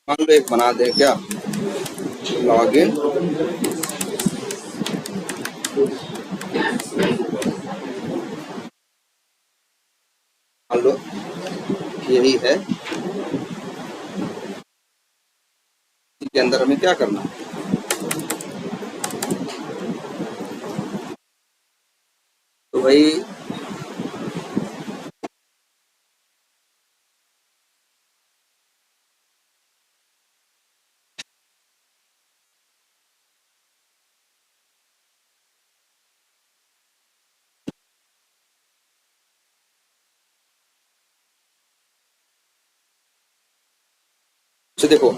मान लो एक बना दें क्या, लॉगिन मान लो यही है, इसके अंदर हमें क्या करना है, तो भाई तो देखो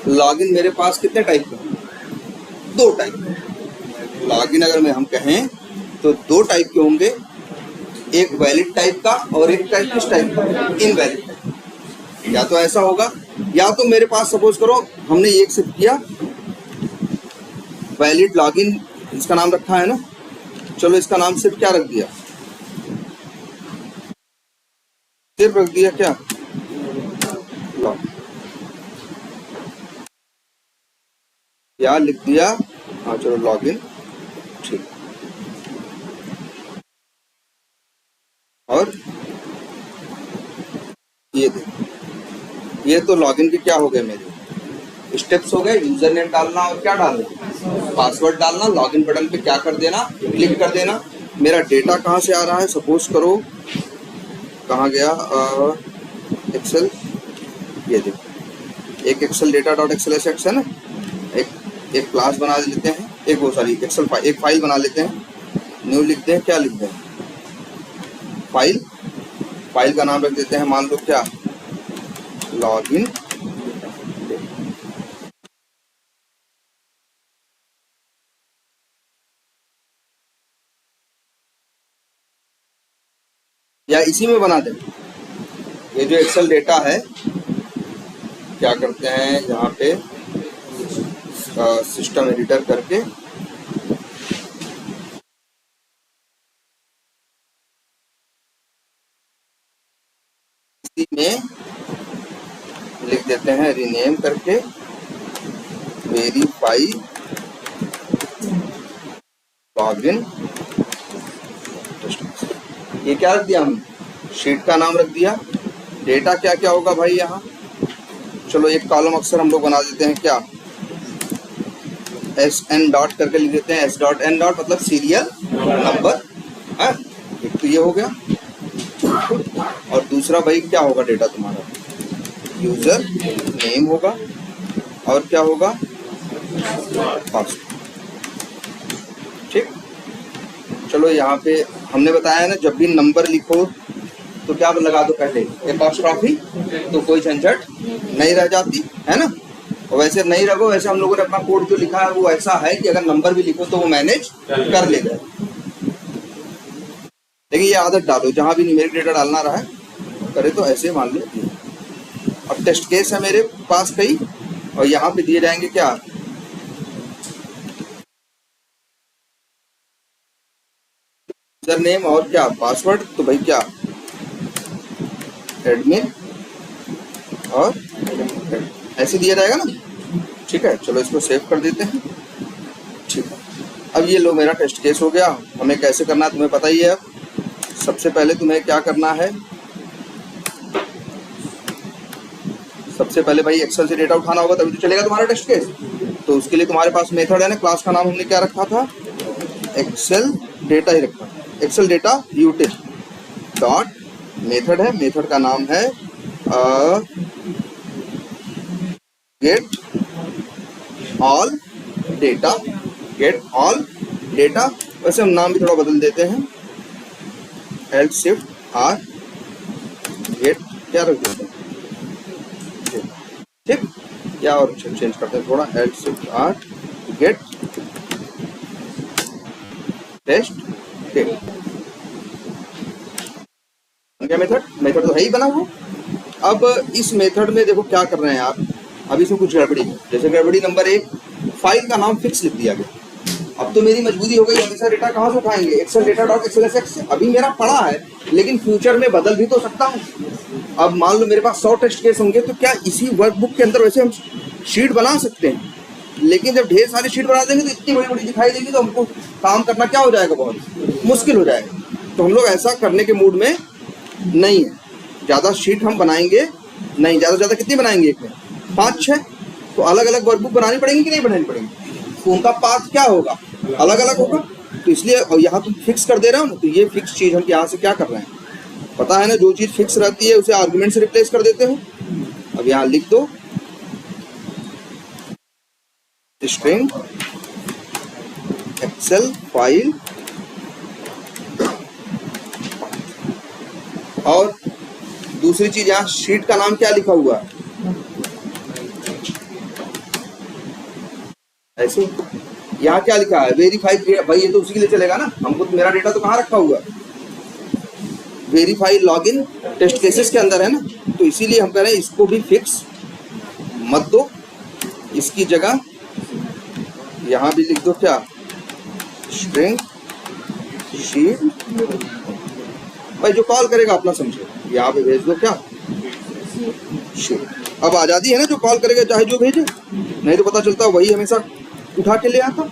लॉगिन मेरे पास कितने टाइप का, दो टाइप। लॉगिन अगर मैं हम कहें तो दो टाइप के होंगे, एक वैलिड टाइप का और एक टाइप किस टाइप का, इनवैलिड टाइप। या तो ऐसा होगा, या तो मेरे पास सपोज करो हमने ये एक्सेप्ट किया वैलिड लॉगिन, इसका नाम रखा है ना, चलो इसका नाम सिर्फ क्या रख दिया, सिर्फ रख दिया क्या, लॉगिन, या लिख दिया, हाँ चलो लॉगिन, ठीक। और ये देखो, ये तो लॉगिन के क्या हो गए, मेरे स्टेप्स हो गए, यूजर नेम डालना और क्या डालना, पासवर्ड डालना, लॉगिन बटन पे क्या कर देना, क्लिक कर देना। मेरा डेटा कहाँ से आ रहा है, सपोज करो कहाँ गया, एक्सेल, ये देखो एक एक्सेल डेटा डॉट एक्सएलएसएक्स है ना, एक क्लास बना लेते हैं, एक वो सॉरी एक्सेल फाइल, एक फाइल बना लेते हैं, न्यू लिखते हैं, क्या लिखते हैं, फाइल, फाइल का नाम रख देते हैं मान लो क्या, लॉगिन। या इसी में बना दें, ये जो एक्सेल डेटा है क्या करते हैं यहाँ पे सिस्टम एडिटर करके इसी में लिख देते हैं, रीनेम करके वेरीफाई लॉगिन। ये क्या रख दिया हमने, शीट का नाम रख दिया। डेटा क्या क्या होगा भाई यहाँ, चलो एक कॉलम अक्सर हम लोग बना देते हैं क्या, एस एन डॉट करके लिख देते हैं, एस डॉट एन डॉट मतलब सीरियल नंबर है, एक तो ये हो गया। और दूसरा भाई क्या होगा डेटा तुम्हारा, यूजर नेम होगा और क्या होगा, पासवर्ड, ठीक। चलो यहाँ पे हमने बताया है ना, जब भी नंबर लिखो तो क्या लगा दो पहले, एपॉस्ट्रॉफी, तो कोई झंझट नहीं रह जाती है ना। और वैसे नहीं रखो, वैसे हम लोगों ने अपना कोड जो लिखा है वो ऐसा है कि अगर नंबर भी लिखो तो वो मैनेज कर लेगा। लेकिन ये आदत डालो, जहां भी न्यूमेरिक डेटा डालना रहा है करे तो ऐसे मान लो। अब टेस्ट केस है मेरे पास कई, और यहाँ पे दिए जाएंगे क्या, यूजर नेम और क्या पासवर्ड, तो भाई क्या एडमिन और ऐसे दिया जाएगा ना, ठीक है। चलो इसको सेव कर देते हैं, ठीक है। अब ये लो मेरा टेस्ट केस हो गया। हमें कैसे करना है तुम्हें पता ही है। सबसे पहले तुम्हें क्या करना है, सबसे पहले भाई एक्सेल से डेटा उठाना होगा तभी तो चलेगा तुम्हारा टेस्ट केस। तो उसके लिए तुम्हारे पास मेथड है ना, क्लास का नाम हमने क्या रखा था, एक्सेल डेटा ही रखा, Excel data util dot method है, मेथड का नाम है get all data, get all data. वैसे हम नाम भी थोड़ा बदल देते हैं, एल शिफ्ट आर गेट क्या रख देते हैं, ठीक, क्या और चेंज करते हैं थोड़ा, L shift R get test date. क्या मेथड, मेथड तो है ही बना हुआ। अब इस मेथड में देखो क्या कर रहे हैं आप, अब इसमें कुछ गड़बड़ी है। जैसे गड़बड़ी नंबर 1, फाइल का नाम फिक्स लिख दिया गया, अब तो मेरी मजबूरी हो गई, हमेशा डेटा कहाँ से उठाएंगे, एक्सेल डेटा डॉट एक्सेल से। अभी मेरा पड़ा है, लेकिन फ्यूचर में बदल भी तो सकता हूँ। अब मान लो मेरे पास 100 टेस्ट केस होंगे, तो क्या इसी वर्कबुक के अंदर वैसे हम शीट बना सकते हैं, लेकिन जब ढेर सारी शीट बना देंगे तो इतनी बड़ी बड़ी दिखाई देगी, तो हमको काम करना क्या हो जाएगा, बहुत मुश्किल हो जाएगा। तो हम लोग ऐसा करने के मूड में नहीं है। ज़्यादा शीट हम बनाएंगे नहीं, ज़्यादा से ज़्यादा कितनी बनाएंगे, एक में 5-6। तो अलग अलग वर्कबुक बनानी पड़ेंगी कि नहीं बनानी पड़ेंगी, तो उनका पाथ क्या होगा, अलग अलग होगा। तो इसलिए यहाँ तुम फिक्स कर दे रहे हो ना, तो ये फिक्स चीज़ हम यहाँ से क्या कर रहे हैं पता है ना, जो चीज़ फिक्स रहती है उसे आर्गुमेंट से रिप्लेस कर देते हो। अब यहाँ लिख दो स्ट्रिंग एक्सेल फाइल, और दूसरी चीज यहाँ शीट का नाम क्या लिखा हुआ है, ऐसे यहाँ क्या लिखा है, वेरीफाई। भाई ये तो उसी के लिए चलेगा ना, हमको तो मेरा डेटा तो कहाँ रखा हुआ है, वेरीफाई लॉगिन टेस्ट केसेस के अंदर है ना। तो इसीलिए हम कह रहे हैं इसको भी फिक्स मत दो, इसकी जगह यहाँ भी लिख दो क्या, स्ट्रिंग शीट। भाई जो कॉल करेगा अपना समझो, यहाँ पे भेज दो क्या, शीट। अब आजादी है ना, जो कॉल करेगा चाहे जो भेजे, नहीं तो पता चलता वही हमेशा उठा के ले आता।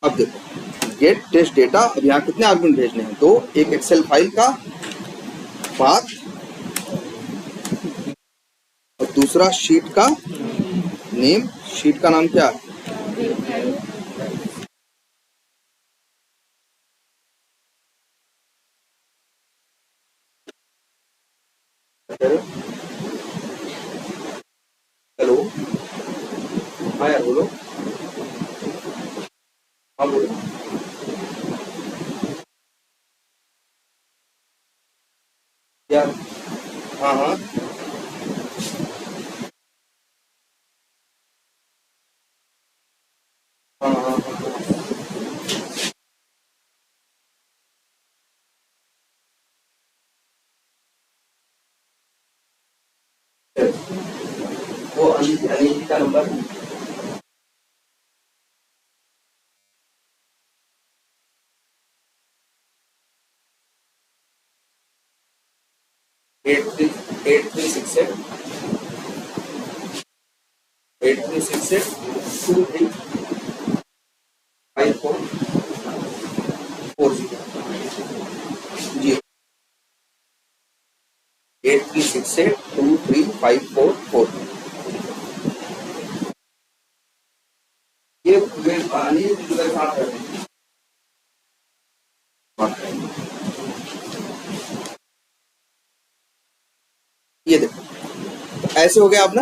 अब देखो गेट टेस्ट डेटा, अब यहाँ कितने आर्गुमेंट भेजने हैं, तो एक एक्सेल फाइल का पाथ और दूसरा शीट का नेम। शीट का नाम क्या है, हेलो, हाँ यार बोलो, हाँ बोलो यार, हाँ हाँ हाँ हाँ वो अनिल का नंबर, 8368 जी, 8368235440। ये अनिल के साथ है। ये देखो ऐसे हो गया आपने।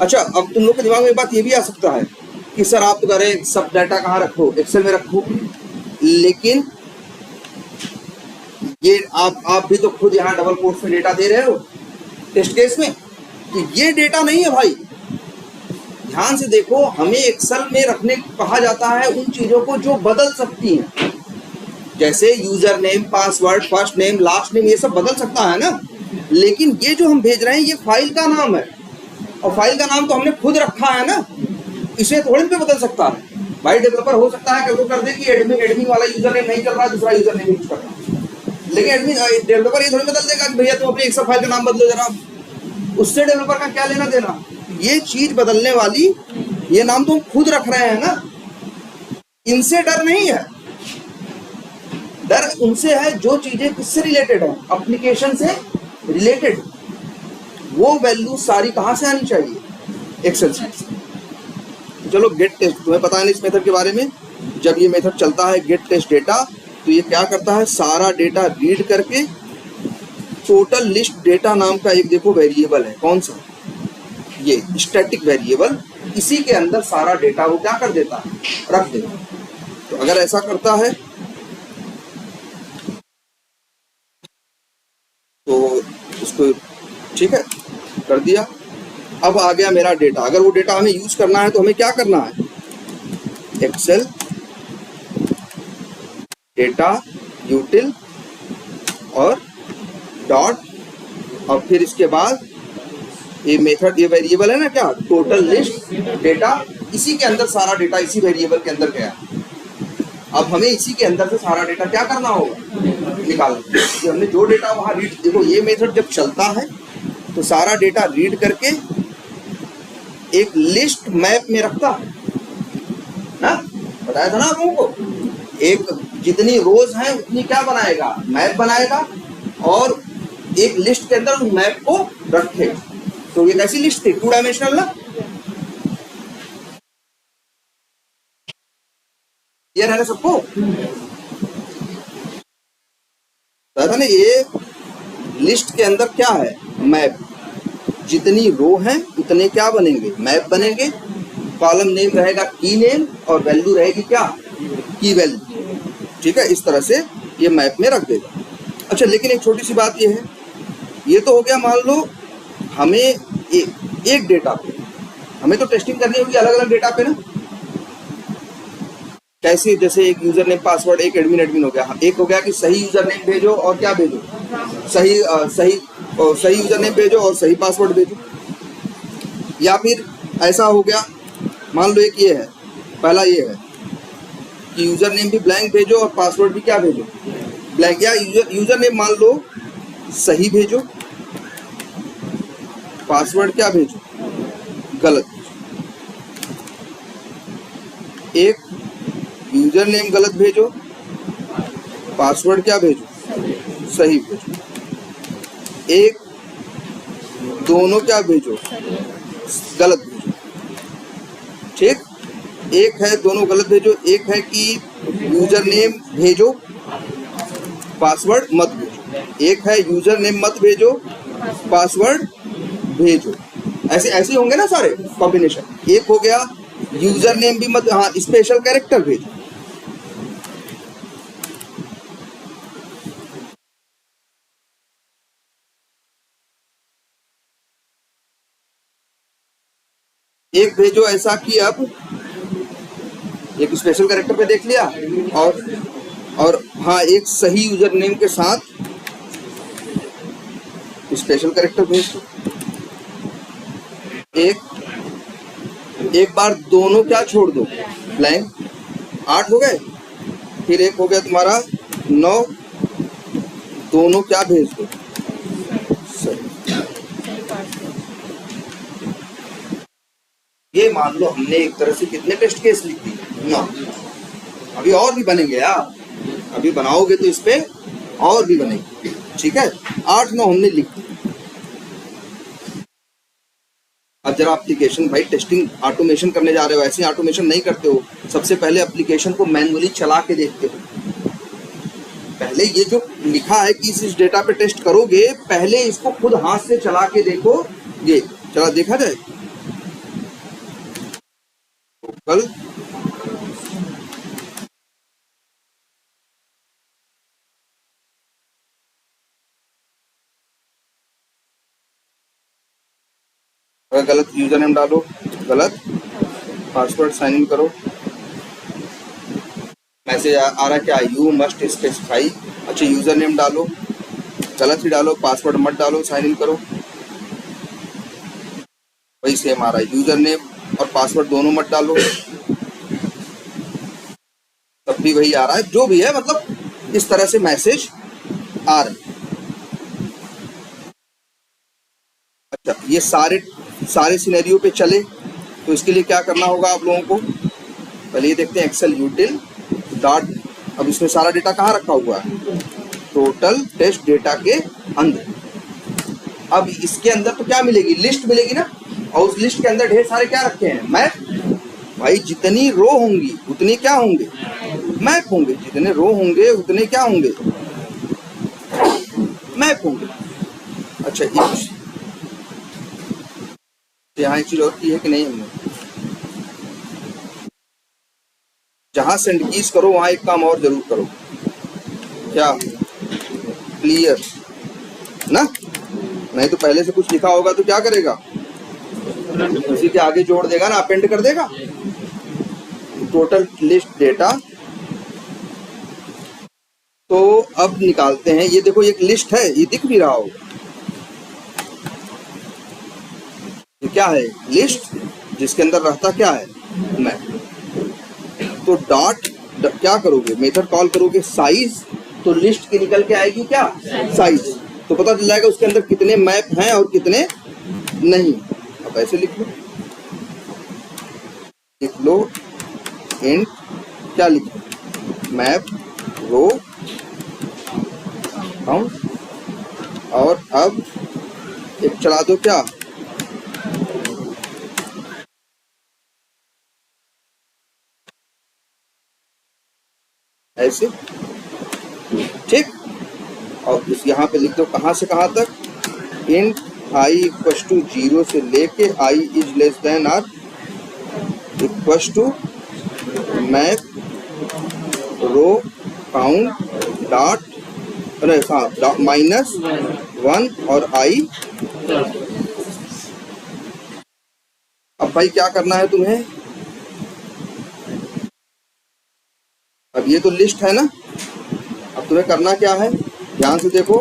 अच्छा, अब तुम लोग के दिमाग में एक बात ये भी आ सकता है कि सर आप तो कह रहे हैं सब डाटा कहाँ रखो, एक्सेल में रखो, लेकिन ये आप भी तो खुद यहाँ डबल कोट्स में डेटा दे रहे हो टेस्ट केस में, तो ये डेटा नहीं है भाई। ध्यान से देखो, हमें एक्सेल में रखने कहा जाता है उन चीजों को जो बदल सकती हैं, जैसे user name, password, first name, last name, ये सब बदल सकता है ना। लेकिन ये जो हम भेज रहे हैं ये फाइल का नाम है, और फाइल का नाम तो हमने खुद रखा है ना, इसे थोड़ी पे बदल सकता है भाई। डेवलपर हो सकता है कि वो कर दे कि एडमिन वाला यूजर नेम नहीं चल रहा, दूसरा यूजर नेम यूज कर रहा, लेकिन एडमिन डेवलपर ये थोड़ी बदल देगा कि भैया तुम अपनी एक्सेल फाइल का नाम बदलो जरा, उससे डेवलपर का क्या लेना देना। ये चीज बदलने वाली, ये नाम तो हम खुद रख रहे हैं ना, इनसे डर नहीं है। डर उनसे है जो चीजें किससे रिलेटेड है, एप्लीकेशन से रिलेटेड, वो वैल्यू सारी कहां से आनी चाहिए, एक्सेल से। चलो गेट टेस्ट, तुम्हें पता है ना इस मेथड के बारे में। जब ये मेथड चलता है गेट टेस्ट डेटा, तो ये क्या करता है, सारा डेटा रीड करके टोटल लिस्ट डेटा नाम का एक देखो वेरिएबल है, कौन सा, ये स्टैटिक वेरिएबल, इसी के अंदर सारा डेटा वो क्या कर देता है, रख देता है। तो अगर ऐसा करता है तो इसको ठीक है कर दिया। अब आ गया मेरा डेटा, अगर वो डेटा हमें यूज करना है तो हमें क्या करना है, एक्सेल डेटा यूटिल और डॉट, और फिर इसके बाद ये मेथड, ये वेरिएबल है ना क्या, टोटल लिस्ट डेटा, इसी के अंदर सारा डेटा इसी वेरिएबल के अंदर गया। अब हमें इसी के अंदर से सारा डेटा क्या करना होगा, निकालना। कि हमने जो डेटा वहां रीड, देखो ये मेथड जब चलता है तो सारा डेटा रीड करके एक लिस्ट मैप में रखता है ना, बताया था ना आप लोगों को। एक जितनी रोज हैं उतनी क्या बनाएगा, मैप बनाएगा, और एक लिस्ट के अंदर उस मैप को रखेगा। तो ये कैसी लिस्ट थी, 2 डायमेंशनल ना। ये है ना सबको, था ना। ये लिस्ट के अंदर क्या है, मैप। जितनी रो हैं उतने क्या बनेंगे, मैप बनेंगे। कॉलम नेम रहेगा की नेम और वैल्यू रहेगी क्या, की वैल्यू। ठीक है, इस तरह से ये मैप में रख देगा। अच्छा, लेकिन एक छोटी सी बात ये है, ये तो हो गया मान लो हमें एक डेटा पे, हमें तो टेस्टिंग करनी होगी अलग अलग डेटा पे ना। कैसे, जैसे एक यूजर नेम पासवर्ड, एक एडमिन हो गया। एक हो गया कि सही यूजर नेम भेजो और क्या भेजो, सही यूजर नेम भेजो और सही पासवर्ड भेजो। या फिर ऐसा हो गया, मान लो एक ये है, पहला ये है कि यूजर नेम भी ब्लैंक भेजो और पासवर्ड भी क्या भेजो, ब्लैंक। या यूजर नेम मान लो सही भेजो, पासवर्ड क्या भेजो, गलत भेजो। एक यूजर नेम गलत भेजो, पासवर्ड क्या भेजो, सही भेजो। एक दोनों क्या भेजो, गलत भेजो। ठीक, एक है दोनों गलत भेजो, एक है कि यूजर नेम भेजो पासवर्ड मत भेजो, एक है यूजर नेम मत भेजो पासवर्ड भेजो। ऐसे ऐसे होंगे ना सारे कॉम्बिनेशन। एक हो गया यूजर नेम भी मत, हाँ स्पेशल कैरेक्टर भेजो। एक भेजो ऐसा कि अब एक स्पेशल कैरेक्टर पे देख लिया, और हाँ एक सही यूजर नेम के साथ स्पेशल कैरेक्टर भेज दो। एक बार दोनों क्या छोड़ दो, ब्लैंक। 8 हो गए। फिर एक हो गया तुम्हारा 9, दोनों क्या भेज दो, सही। ये मान लो हमने एक तरह से कितने टेस्ट केस लिख दिए, 9। अभी और भी बनेंगे यार, अभी बनाओगे तो इस पे और भी बनेंगे। ठीक है, 8-9 हमने लिख दिए। अब जरा एप्लीकेशन, भाई टेस्टिंग ऑटोमेशन करने जा रहे हो, ऐसे ऑटोमेशन नहीं करते हो। सबसे पहले एप्लीकेशन को मैन्युअली चला के देखते हो। पहले ये जो लिखा है कि इस डेटा पे टेस्ट करोगे, पहले इसको खुद हाथ से चला के देखो। ये चला देखा जाए तो कल अगर गलत यूजर नेम डालो, गलत पासवर्ड साइन इन करो, मैसेज आ रहा है क्या, यू मस्ट स्पेसिफाई। अच्छा यूजर नेम डालो, गलत ही डालो, पासवर्ड मत डालो, साइन इन करो, वही सेम आ रहा है। यूजर नेम और पासवर्ड दोनों मत डालो, तब भी वही आ रहा है। जो भी है मतलब इस तरह से मैसेज आ रहे हैं। अच्छा, ये सारे सिनेरियो पे चले तो इसके लिए क्या करना होगा आप लोगों को, पहले ये देखते हैं एक्सेल यूटिल डॉट। अब इसमें सारा डेटा कहाँ रखा हुआ है, टोटल टेस्ट डेटा के अंदर। अब इसके अंदर तो क्या मिलेगी, लिस्ट मिलेगी ना, और उस लिस्ट के अंदर ढेर सारे क्या रखे हैं, मैप। भाई जितनी रो होंगी उतनी क्या होंगे, मैप होंगे। जितने रो होंगे उतने क्या होंगे, मैप होंगे। अच्छा यहाँ एक चीज और की है कि नहीं हमने, जहां सेंड कीज करो वहां एक काम और जरूर करो, क्या, क्लियर ना। नहीं तो पहले से कुछ लिखा होगा तो क्या करेगा, उसी के आगे जोड़ देगा ना, अपेंड कर देगा। Total list data. तो अब निकालते हैं, ये देखो एक लिस्ट है, ये दिख भी रहा होगा। क्या है, लिस्ट, जिसके अंदर रहता क्या है, मैप। तो डॉट क्या करोगे, मेथड कॉल करोगे साइज, तो लिस्ट की निकल के आएगी क्या, साइज। तो पता चल जाएगा उसके अंदर कितने मैप हैं और कितने नहीं। अब ऐसे लिख लो इंट, क्या लिखो, मैप रो काउंट, और अब एक चला दो क्या, ऐसे, ठीक। और इस यहाँ पे लिख दो कहाँ से कहाँ तक, इंट आई इक्वल टू 0 से लेके i is less than or equal to map row count dot -1 और आई। अब भाई क्या करना है तुम्हें, अब ये तो लिस्ट है ना, अब तुम्हें करना क्या है, ध्यान से देखो,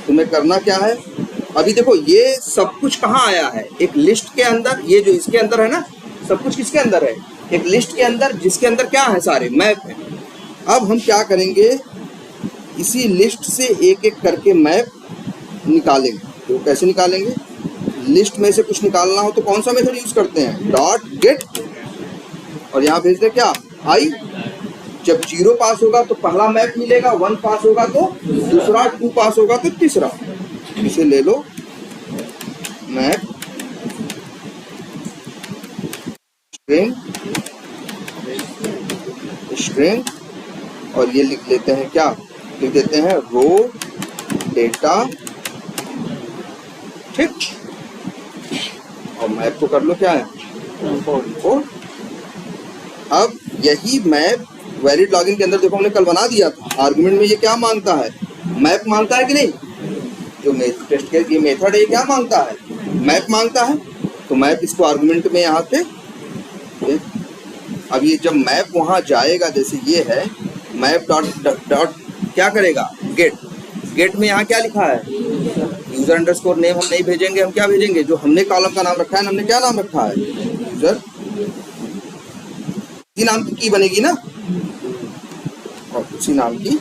तुम्हें करना क्या है। अभी देखो ये सब कुछ कहाँ आया है, एक लिस्ट के अंदर, ये जो इसके अंदर है ना, सब कुछ किसके अंदर है, एक लिस्ट के अंदर, जिसके अंदर क्या है, सारे मैप है। अब हम क्या करेंगे, इसी लिस्ट से एक एक करके मैप निकालेंगे। तो कैसे निकालेंगे, लिस्ट में से कुछ निकालना हो तो कौन सा मेथड यूज करते हैं, डॉट गेट, और यहाँ भेज दे क्या, आई। जब 0 पास होगा तो पहला मैप मिलेगा, 1 पास होगा तो दूसरा, 2 पास होगा तो तीसरा। इसे ले लो मैप स्ट्रिंग स्ट्रिंग, और ये लिख लेते हैं क्या, लिख देते हैं रो डेटा, ठीक। और मैप को कर लो क्या है, इंपोर्ट। अब यही मैप वैलिड लॉगिन के अंदर देखो हमने कल बना दिया था, आर्गुमेंट में ये क्या मांगता है, मैप मांगता है कि नहीं, जो टेस्ट केस ये मेथड है ये क्या मांगता है, मैप मांगता है। तो मैप इसको आर्गुमेंट में यहाँ पे, अब ये जब मैप वहाँ जाएगा, जैसे ये है मैप डॉट क्या करेगा, गेट। गेट में यहाँ क्या लिखा है, यूजर अंडरस्कोर नेम हम नहीं भेजेंगे, हम क्या भेजेंगे, जो हमने कॉलम का नाम रखा है, हमने क्या नाम रखा है, यूजर, इसी नाम की बनेगी ना, और उसी नाम की,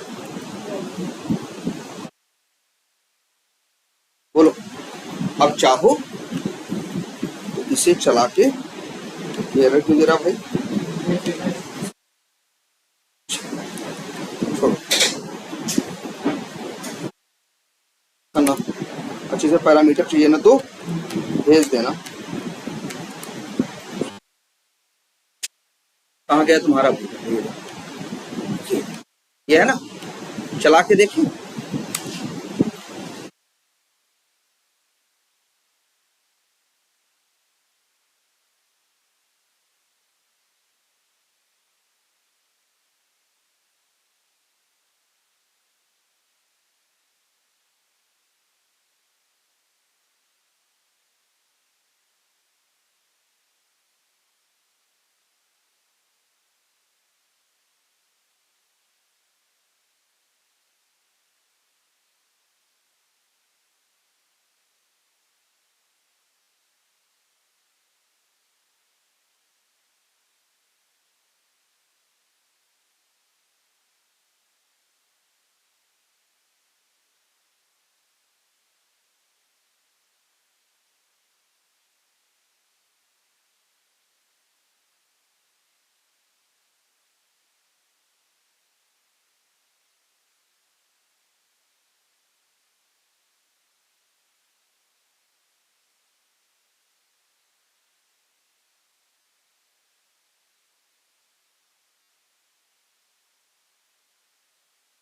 बोलो। अब चाहो तो इसे चला के ये रख दो जरा भाई, करना अच्छे से, पैरामीटर चाहिए ना तो भेज देना। कहाँ गया तुम्हारा, ये है ना, चला के देखिए।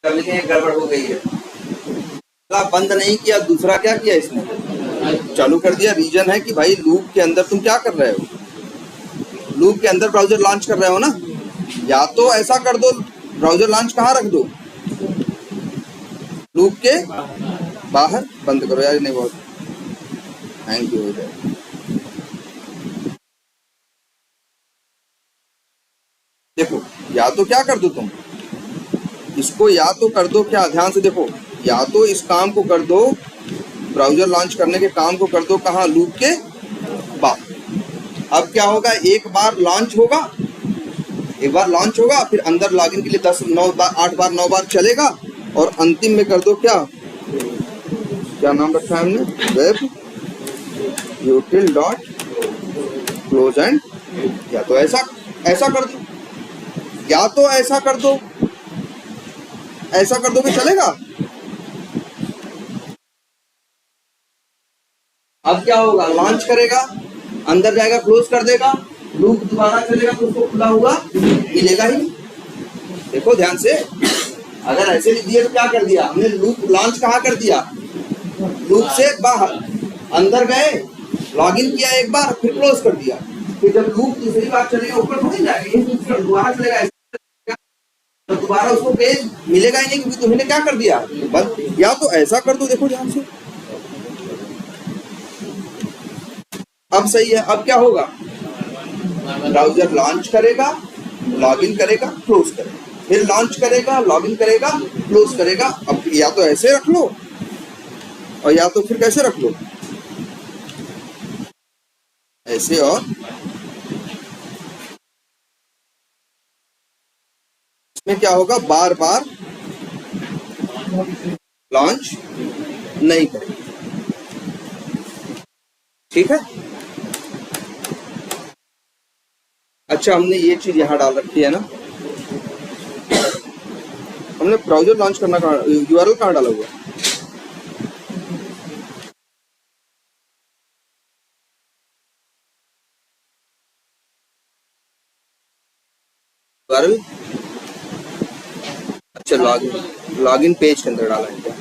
कर लेकिन एक गड़बड़ हो गई है, बंद नहीं किया, दूसरा क्या किया इसने, चालू कर दिया। रीजन है कि भाई लूप के अंदर तुम क्या कर रहे हो, लूप के अंदर ब्राउजर लॉन्च कर रहे हो ना, या तो ऐसा कर दो, ब्राउजर लॉन्च कहाँ रख दो, लूप के बाहर। बंद करो यार, नहीं बहुत थैंक यू। देखो या तो क्या कर दो तुम इसको, या तो कर दो क्या, ध्यान से देखो, या तो इस काम को कर दो, ब्राउजर लॉन्च करने के काम को कर दो कहाँ, लूप के बाहर। अब क्या होगा, एक बार लॉन्च होगा, फिर अंदर लॉगिन के लिए 10 9 बार 8 बार 9 बार चलेगा, और अंतिम में कर दो क्या नाम रखा है हमने, वेब यूटिल डॉट क्लोज एंड, या तो ऐसा कर दो, या तो ऐसा कर दो, भी चलेगा। अब क्या होगा, लॉन्च करेगा, अंदर जाएगा, क्लोज कर देगा, लूप दोबारा चलेगा तो उसको खुला हुआ मिलेगा ही। देखो ध्यान से, अगर ऐसे लिख दिया तो क्या कर दिया हमने, लूप लॉन्च कहाँ कर दिया, लूप से बाहर, अंदर गए, लॉगिन किया एक बार, फिर क्लोज कर दिया, फिर जब लूप दूसरी बार चलेगा ऊपर थोड़ी जाएगा, दोबारा चलेगा, तो दोबारा उसको पेज मिलेगा ही नहीं, क्योंकि तुमने क्या कर दिया बस। या तो ऐसा कर दो, देखो ध्यान से, अब सही है। अब क्या होगा, ब्राउजर लॉन्च करेगा, लॉगिन करेगा, क्लोज करेगा, फिर लॉन्च करेगा, लॉगिन करेगा, क्लोज करेगा। अब या तो ऐसे रख लो, और या तो फिर कैसे रख लो, ऐसे, और इसमें क्या होगा, बार बार लॉन्च नहीं करेगा। ठीक है। अच्छा, हमने ये चीज यहां डाल रखी है ना, हमने ब्राउजर लॉन्च करना कहाँ, यूआरएल कहाँ डाला हुआ है, यूआरएल, अच्छा लॉगिन पेज के अंदर डाला है क्या,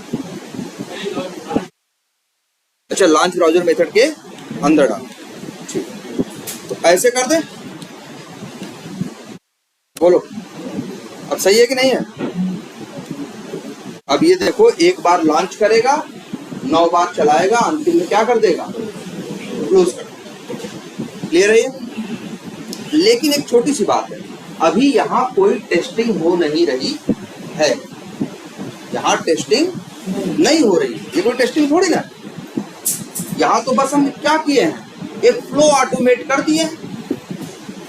अच्छा लॉन्च ब्राउजर मेथड के अंदर डाला, ठीक, तो ऐसे कर दे, बोलो अब सही है कि नहीं है। अब ये देखो, एक बार लॉन्च करेगा, 9 बार चलाएगा, अंतिम में क्या कर देगा, क्लोज कर देगा। क्लियर है ये। लेकिन एक छोटी सी बात है, अभी यहाँ कोई टेस्टिंग हो नहीं रही है, यहाँ टेस्टिंग नहीं हो रही, ये कोई टेस्टिंग थोड़ी ना, यहाँ तो बस हम क्या किए हैं, एक फ्लो ऑटोमेट कर दिए,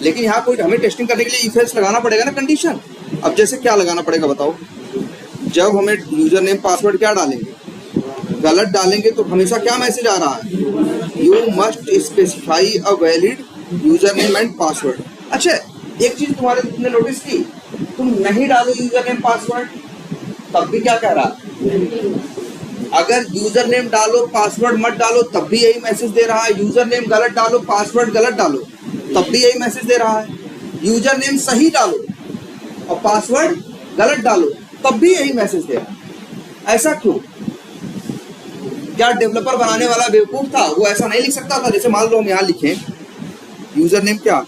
लेकिन यहाँ कोई हमें टेस्टिंग करने के लिए इफ एल्स लगाना पड़ेगा ना कंडीशन। अब जैसे क्या लगाना पड़ेगा बताओ, जब हमें यूजर नेम पासवर्ड क्या डालेंगे, गलत डालेंगे तो हमेशा क्या मैसेज आ रहा है, you must specify a valid user name and password. अच्छा, एक चीज तुमने नोटिस की, तुम नहीं डालो यूजर नेम पासवर्ड तब भी क्या कह रहा है, अगर यूजर नेम डालो पासवर्ड मत डालो तब भी यही मैसेज दे रहा है, यूजर नेम गलत डालो पासवर्ड गलत डालो तब भी यही मैसेज दे रहा है, यूजर नेम सही डालो और पासवर्ड गलत डालो तब भी यही मैसेज दे रहा है। ऐसा क्यों? क्या डेवलपर बनाने वाला बेवकूफ था, वो ऐसा नहीं लिख सकता था? जैसे मान लो हम यहाँ लिखें यूजर नेम क्या,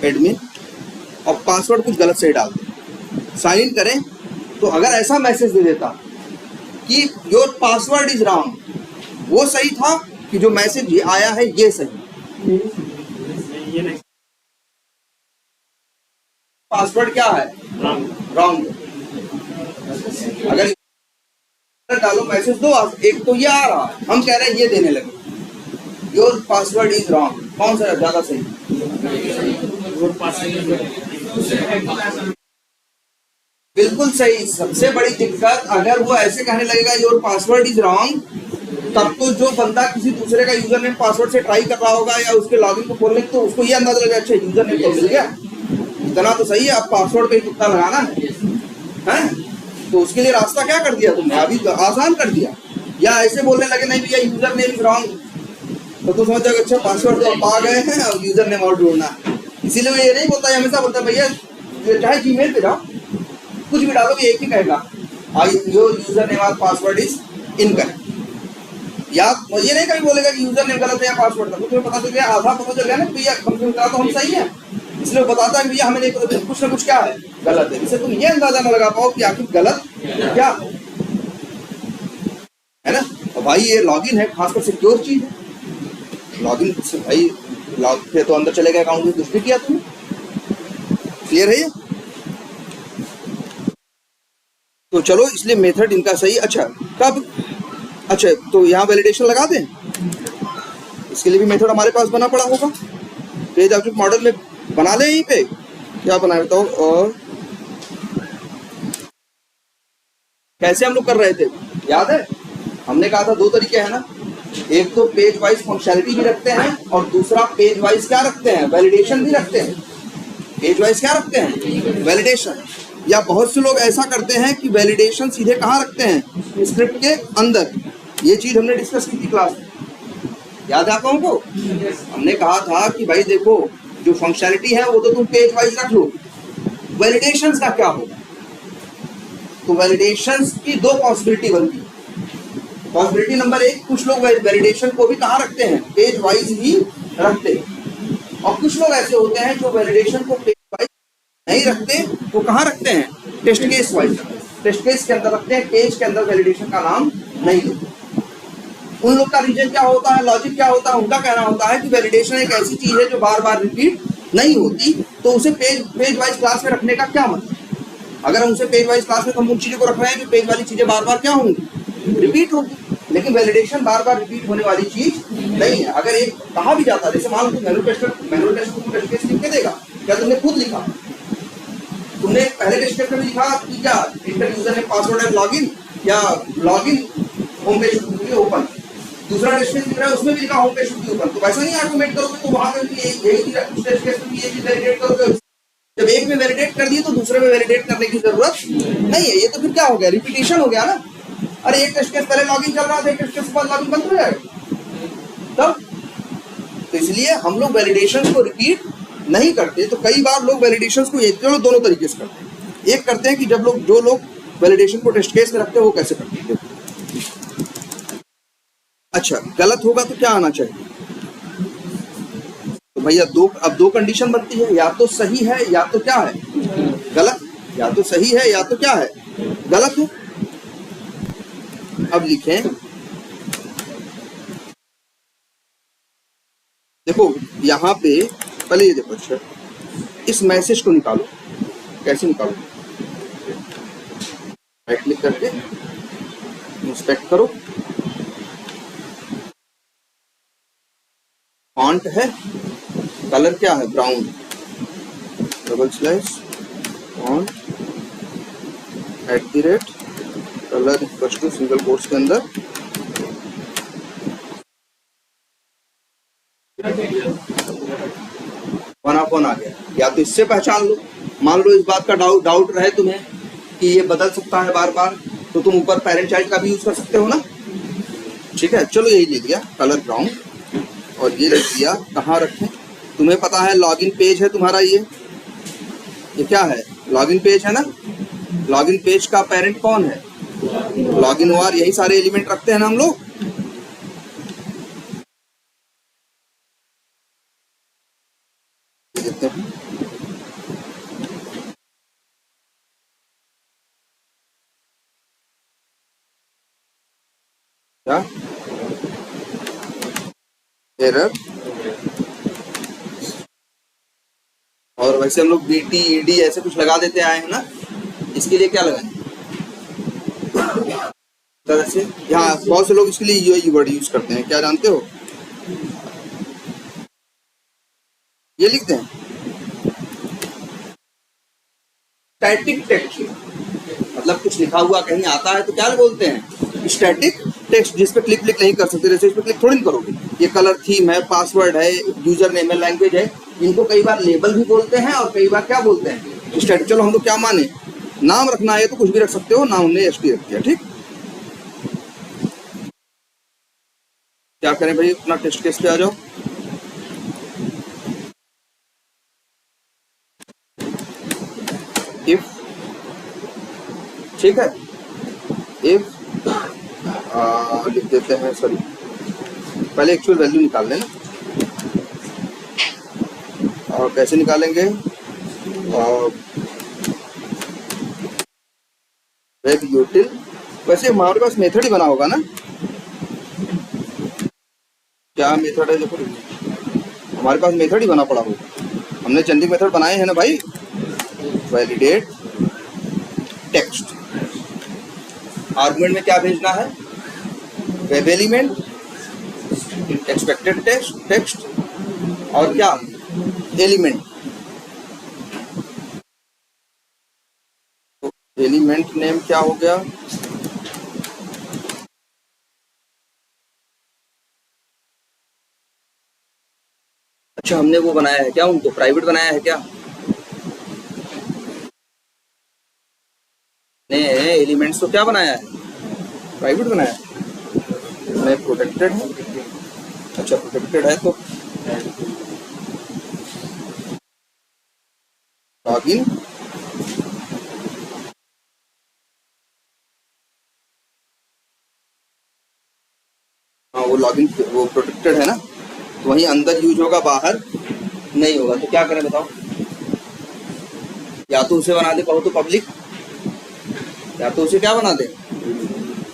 एडमिन, और पासवर्ड कुछ गलत से डाल दें, साइन इन करें, तो अगर ऐसा मैसेज दे देता कि योर पासवर्ड इज रॉन्ग, वो सही था कि जो मैसेज ये आया है ये सही, पासवर्ड क्या है, रॉन्ग। अगर डालो मैसेज दो, एक तो ये आ रहा है, हम कह रहे हैं ये देने लगे, योर पासवर्ड इज रॉन्ग, कौन सा ज्यादा सही? बिल्कुल सही। सबसे बड़ी दिक्कत, अगर वो ऐसे कहने लगेगा योर पासवर्ड इज रॉन्ग, तब तो जो बंदा किसी दूसरे का यूजर नेम पासवर्ड से ट्राई कर रहा होगा या उसके लॉगिन को खोलने, तो उसको ये अंदाजा लगेगा अच्छा यूजर नेम तो मिल गया, इतना तो सही है, अब पासवर्ड पे ही तुक्का लगाना है, तो उसके लिए रास्ता क्या कर दिया तुमने, अभी तो आसान कर दिया। या ऐसे बोलने लगे नहीं भैया यूजर नेम इज रॉन्ग, तो तुम समझ जाओगे अच्छा पासवर्ड तो पा गए हैं और यूजर नेम और ढूंढना। इसीलिए मैं ये नहीं बोलता, हमेशा बोलता भैया चाहे जीमेल पे जाओ कुछ भी डालो ये एक ही कहेगा योर यूजर नेम और पासवर्ड इज इनकरेक्ट, या ये नहीं कभी बोलेगा कि यूजर नेम गलत है या पासवर्ड था, तुम्हें पता चल गया, आधा पता चल गया ना भैया कंप्यूटर का तो हम सही है, इसलिए बताता है कि भैया हमें नहीं पता, कुछ ना कुछ क्या है गलत है, इससे तुम ये अंदाजा न लगा पाओ कि आखिर गलत क्या है ना। और भाई ये लॉगिन है, खासकर सिक्योर चीज है, लॉगिन से भाई लॉग थे तो अंदर चले गए अकाउंट में, कुछ भी किया तुमने। क्लियर है ये? तो चलो, इसलिए मेथड इनका सही। अच्छा कब, अच्छा तो यहाँ वैलिडेशन लगा दें, इसके लिए भी मेथड हमारे पास बना पड़ा होगा। पेज ऑब्जेक्ट मॉडल में बना ले, यहीं पे क्या बनाया बताओ। और कैसे हम लोग कर रहे थे याद है, हमने कहा था दो तरीके हैं ना, एक तो पेज वाइज फंक्शनैलिटी भी रखते हैं और दूसरा पेज वाइज क्या रखते हैं, वैलिडेशन भी रखते हैं। पेज वाइज क्या रखते हैं, वैलिडेशन। या बहुत से लोग ऐसा करते हैं कि वैलिडेशन सीधे कहाँ रखते हैं, स्क्रिप्ट के अंदर। ये चीज हमने डिस्कस की थी क्लास में, याद है आप लोगों को। हमने कहा था कि भाई देखो, जो फंक्शनैलिटी है वो तो तुम पेज वाइज रख लो, वैलिडेशंस का क्या होगा। तो वैलिडेशंस की दो पॉसिबिलिटी बनती है। पॉसिबिलिटी नंबर एक, कुछ लोग वैलिडेशन को भी कहाँ रखते हैं, पेज वाइज ही रखते हैं। और कुछ लोग ऐसे होते हैं जो वैलिडेशन को पेज वाइज नहीं रखते, वो कहाँ रखते हैं, test case wise, test case के अंदर रखते हैं, पेज के अंदर वैलिडेशन का नाम नहीं लेते। उन लोग का रीजन क्या होता है, लॉजिक क्या होता है, उनका कहना होता है कि वैलिडेशन एक ऐसी चीज है जो बार बार रिपीट नहीं होती, तो उसे पेज वाइज क्लास में रखने का क्या मतलब। अगर हम उसे पेज वाइज क्लास में हम उन चीजों को रख रहे हैं जो पेज वाली चीजें बार बार क्या होंगी, रिपीट होगी। लेकिन वैलिडेशन बार बार रिपीट होने वाली चीज नहीं है। अगर एक कहा भी जाता है, जैसे मान लो मैनुअल टेस्ट को टेस्ट केस लिख के देगा, क्या तुमने खुद लिखा, तुमने पहले टेस्ट केस में लिखा कि क्या इंटर यूजर ने पासवर्ड एंड लॉगिन, या login home page should be open. दूसरा टेस्ट केस लिख रहा है, उसमें भी लिखा home page should be open. तो वैसा नहीं ऑटोमेट करोगे, तो वहां पर भी यही टेस्ट केस में भी ये चीज वैलिडेट करोगे। जब एक में वैलिडेट कर दिए तो दूसरे में वैलिडेट करने की जरूरत नहीं है। ये तो फिर क्या हो गया, रिपीटिशन हो गया ना। अरे एक टेस्ट केस पहले लॉगिन चल रहा था, एक टेस्ट केस के बाद लॉगिन बंद हो जाएगा तब। तो इसलिए हम लोग वैलिडेशन को रिपीट नहीं करते। तो कई बार लोग वैलिडेशन को ये दोनों तरीके से करते हैं। एक करते हैं कि जब लोग जो लोग वैलिडेशन को टेस्ट केस में रखते हैं वो कैसे करते हैं। अच्छा, गलत होगा तो क्या आना चाहिए, तो भैया अब दो कंडीशन बनती है, या तो सही है या तो क्या है, गलत। या तो सही है या तो क्या है, गलत है। अब लिखें, देखो यहां पे पहले ये देखो, अच्छा इस मैसेज को निकालो, कैसे निकालो, राइट क्लिक करके इंस्पेक्ट करो, फॉन्ट है, कलर क्या है, brown, double slash font @ colour equals to single quotes के अंदर वन आ गया। या तो इससे पहचान लो, मान लो इस बात का डाउट रहे तुम्हें कि ये बदल सकता है बार बार, तो तुम ऊपर पेरेंट चाइल्ड का भी यूज कर सकते हो ना। ठीक है, चलो यही ले लिया कलर ब्राउन, और ये लिख दिया कहाँ रखें, तुम्हें पता है लॉगिन पेज है तुम्हारा, ये क्या है, लॉगिन पेज है ना। लॉगिन पेज का पेरेंट कौन है, लॉगिन OR, यही सारे एलिमेंट रखते हैं ना हम लोग। देखते हैं क्या एरर, और वैसे हम लोग BT ED ऐसे कुछ लगा देते आए हैं ना। इसके लिए क्या लगाएं, तरह से यहाँ बहुत से लोग इसके लिए UI वर्ड यूज करते हैं, क्या जानते हो, ये लिखते हैं स्टैटिक टेक्स्ट, मतलब कुछ लिखा हुआ कहीं आता है तो क्या बोलते हैं, स्टैटिक टेक्स्ट, जिस पे क्लिक नहीं कर सकते। जैसे इस पे क्लिक थोड़ी नहीं करोगे। ये कलर थीम है, पासवर्ड है, यूजर नेम है, लैंग्वेज है, इनको कई बार लेबल भी बोलते हैं और कई बार क्या बोलते हैं, स्टैटिक। चलो हम लोग क्या माने, नाम रखना है तो कुछ भी रख सकते हो, नाम हमने ST रख दिया। ठीक, क्या करें भाई, अपना टेस्ट केस पे आ जाओ। इफ, ठीक है, इफ लिख देते हैं, सॉरी पहले एक्चुअल वैल्यू निकाल लेना। और कैसे निकालेंगे, वेब यूटिल, वैसे हमारे पास मेथड ही बना होगा ना। क्या मेथड है, देखो हमारे पास मेथड ही बना पड़ा होगा, हमने चंदी मेथड बनाए हैं ना भाई। वैलिडेट टेक्स्ट, आर्गुमेंट में क्या भेजना है, वेब एलिमेंट एक्सपेक्टेड टेक्स्ट और क्या एलिमेंट। तो एलिमेंट नेम क्या हो गया, अच्छा हमने वो बनाया है क्या, उनको प्राइवेट बनाया है क्या, ने एलिमेंट्स तो क्या बनाया है, प्राइवेट बनाया है, नहीं प्रोटेक्टेड है। अच्छा प्रोटेक्टेड है तो लॉगिन हाँ वो लॉगिन वो प्रोटेक्टेड है ना, तो वहीं अंदर यूज होगा बाहर नहीं होगा। तो क्या करें बताओ, या तो उसे बना दे, कहो तो पब्लिक, या तो उसे क्या बना दे,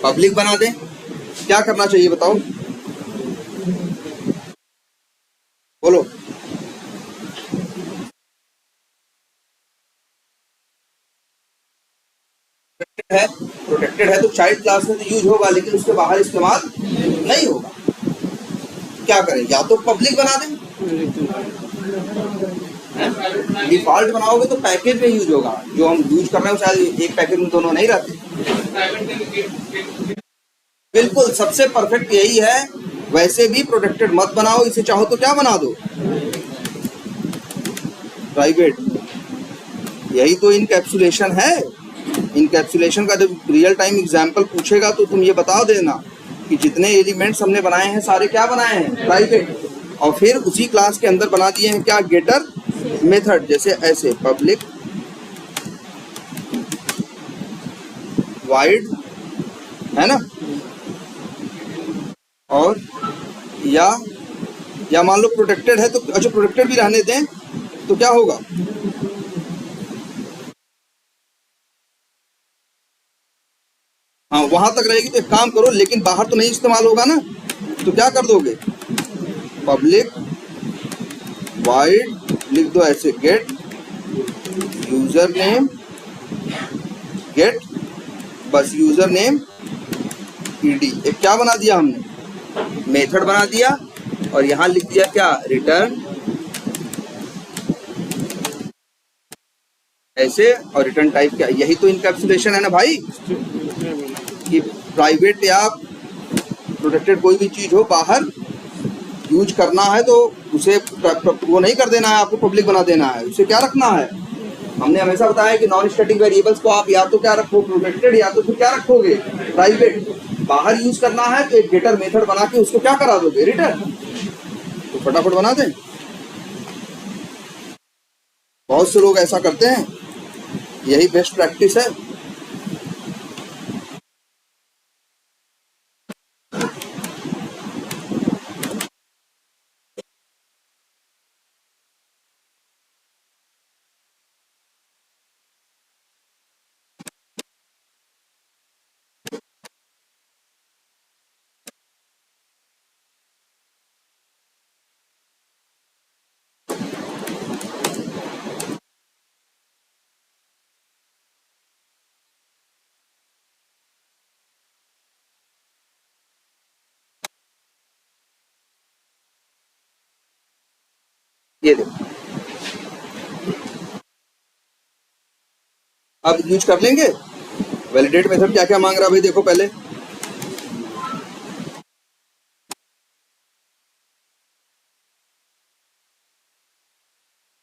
पब्लिक बना दे। क्या करना चाहिए बताओ, बोलो। प्रोटेक्टेड है तो चाइल्ड क्लास में तो यूज होगा लेकिन उसके बाहर इस्तेमाल नहीं होगा। क्या करें, या तो पब्लिक बना दें, डिफॉल्ट बनाओगे तो पैकेज में यूज होगा, जो हम यूज कर रहे हैं शायद एक पैकेज में दोनों नहीं रहते। बिल्कुल सबसे परफेक्ट यही है। वैसे भी प्रोटेक्टेड मत बनाओ, इसे चाहो तो क्या बना दो, प्राइवेट। यही तो इनकैप्सुलेशन है। इनकैप्सुलेशन का जब रियल टाइम एग्जाम्पल पूछेगा तो तुम ये बता देना कि जितने एलिमेंट्स हमने बनाए हैं सारे क्या बनाए हैं, प्राइवेट। और फिर उसी क्लास के अंदर बना दिए हैं क्या, गेटर मेथड। जैसे ऐसे पब्लिक वाइड है ना, और या मान लो प्रोटेक्टेड है तो अच्छा प्रोटेक्टेड भी रहने दें तो क्या होगा, हाँ वहां तक रहेगी। तो एक काम करो, लेकिन बाहर तो नहीं इस्तेमाल होगा ना, तो क्या कर दोगे, पब्लिक वाइड लिख दो ऐसे, गेट यूजर नेम, गेट बस यूजर नेम ईडी। एक क्या बना दिया हमने, मेथड बना दिया, और यहां लिख दिया क्या, रिटर्न ऐसे, और रिटर्न टाइप क्या। यही तो इनकैप्सुलेशन है ना भाई, कि प्राइवेट या प्रोटेक्टेड कोई भी चीज हो बाहर यूज करना है तो उसे वो नहीं कर देना है, आपको पब्लिक बना देना है। उसे क्या रखना है, हमने हमेशा बताया कि नॉन स्टैटिक वेरिएबल्स को आप या तो क्या रखो, प्रोटेक्टेड, या तो फिर क्या रखोगे, प्राइवेट। बाहर यूज करना है तो एक गेटर मेथड बना के उसको क्या करा दोगे, रिटर्न। तो फटाफट बना दें। बहुत से लोग ऐसा करते हैं, यही बेस्ट प्रैक्टिस है। ये देखो अब यूज कर लेंगे। वैलिडेट मेथड क्या क्या मांग रहा है भाई, देखो पहले,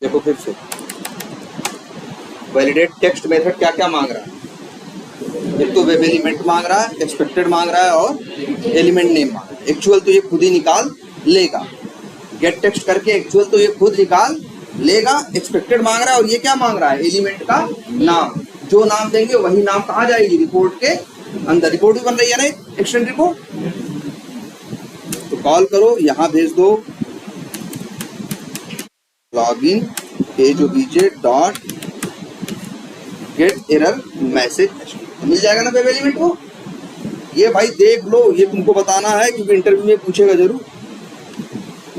देखो फिर से वैलिडेट टेक्स्ट मेथड क्या क्या मांग रहा है। एक तो वेब एलिमेंट मांग रहा है, एक्सपेक्टेड मांग रहा है, और एलिमेंट नेम मांग रहा है। एक्चुअल तो ये खुद ही निकाल लेगा, गेट टेक्स्ट करके एक्चुअल तो ये खुद निकाल लेगा। एक्सपेक्टेड मांग रहा है, और ये क्या मांग रहा है, एलिमेंट का नाम। जो नाम देंगे वही नाम कहाँ जाएगी, रिपोर्ट के अंदर। रिपोर्ट भी बन रही है ना, एक्सटेंड रिपोर्ट। तो कॉल करो, यहाँ भेज दो login AJOBJ dot get error message, मिल जाएगा ना वेब एलिमेंट को। ये भाई देख लो, ये तुमको बताना है क्योंकि इंटरव्यू में पूछेगा जरूर।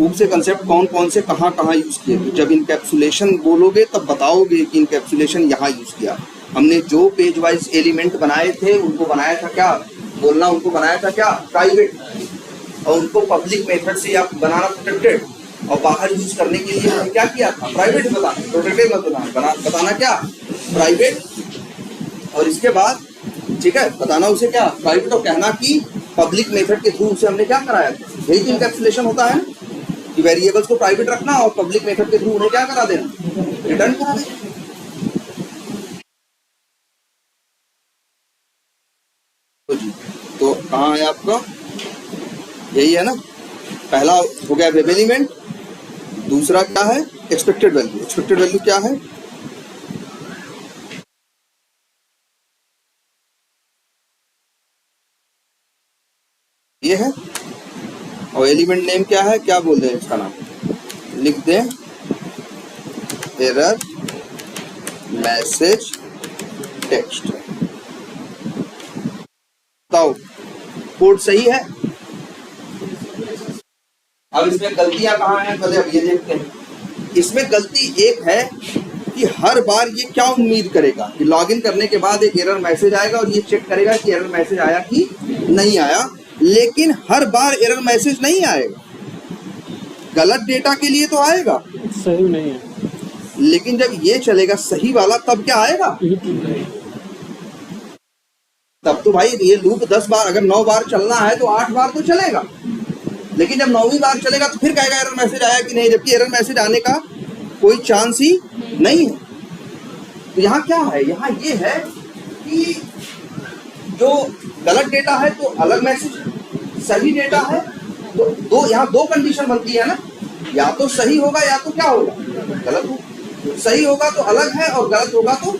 ऊप से कंसेप्ट कौन कौन से कहाँ कहाँ यूज किए। तो जब इनकैप्सुलेशन बोलोगे तब बताओगे कि इनकैप्सुलेशन यहाँ यूज किया हमने। जो पेज वाइज एलिमेंट बनाए थे उनको बनाया था क्या, बोलना, उनको बनाया था क्या, प्राइवेट। और उनको पब्लिक मेथड से आप बनाना प्रोटेक्टेड, और बाहर यूज करने के लिए हमने क्या किया था, प्राइवेट बताना, प्रोटेक्टेड बताना क्या, प्राइवेट। और इसके बाद ठीक है बताना उसे क्या, प्राइवेट, और कहना कि पब्लिक मेथड के थ्रू उसे हमने क्या कराया था। यही तो इनकैप्सुलेशन होता है ना, कि वेरिएबल्स को प्राइवेट रखना और पब्लिक मेथड के थ्रू उन्हें क्या करा देना, रिटर्न करा देना। तो कहाँ है आपका, यही है ना, पहला हो गया वेब एलिमेंट, दूसरा क्या है, एक्सपेक्टेड वैल्यू। एक्सपेक्टेड वैल्यू क्या है, ये है, और एलिमेंट नेम क्या है, क्या बोल रहे हैं इसका नाम, लिख दें एरर मैसेज टेक्स्ट। बताओ कोड सही है। अब इसमें गलतियां कहाँ हैं, पहले अब ये देखते हैं। इसमें गलती एक है कि हर बार ये क्या उम्मीद करेगा कि लॉगिन करने के बाद एक एरर मैसेज आएगा और ये चेक करेगा कि एरर मैसेज आया कि नहीं आया, लेकिन हर बार एरर मैसेज नहीं आएगा। गलत डेटा के लिए तो आएगा, सही नहीं है, लेकिन जब ये चलेगा सही वाला तब क्या आएगा, तब तो भाई ये लूप 10 बार, अगर 9 बार चलना है तो 8 बार तो चलेगा, लेकिन जब 9वीं बार चलेगा तो फिर कहेगा एरर मैसेज आया कि नहीं, जबकि एरर मैसेज आने का कोई चांस ही नहीं है। तो यहाँ क्या है, यहाँ ये है कि जो गलत डेटा है तो अलग मैसेज, सही डेटा है तो यहाँ दो कंडीशन बनती है ना, या तो सही होगा या तो क्या होगा, गलत होगा। सही होगा तो अलग है और गलत होगा तो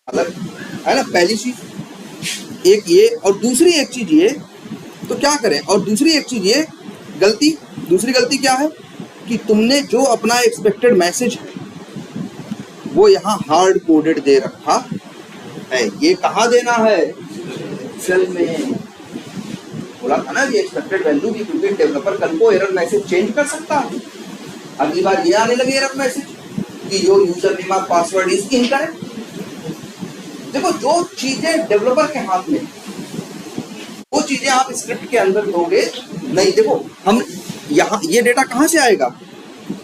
अलग है ना, पहली चीज एक ये, और दूसरी एक चीज ये, तो क्या करें, और दूसरी एक चीज ये गलती, दूसरी गलती क्या है कि तुमने जो अपना एक्सपेक्टेड मैसेज है वो यहाँ हार्ड कोडेड दे रखा है। ये कहाँ देना है, सेल में। बोला था ना ये एक्सपेक्टेड वैल्यू की, क्योंकि डेवलपर कल को एरर मैसेज चेंज कर सकता है। अगली बार ये आने लगे एरर मैसेज कि योर यूजर नेम और पासवर्ड इज इनकरेक्ट। देखो जो चीजें डेवलपर के हाथ में, वो चीजें आप स्क्रिप्ट के अंदर दोगे नहीं। देखो हम यहाँ ये डेटा कहाँ से आएगा,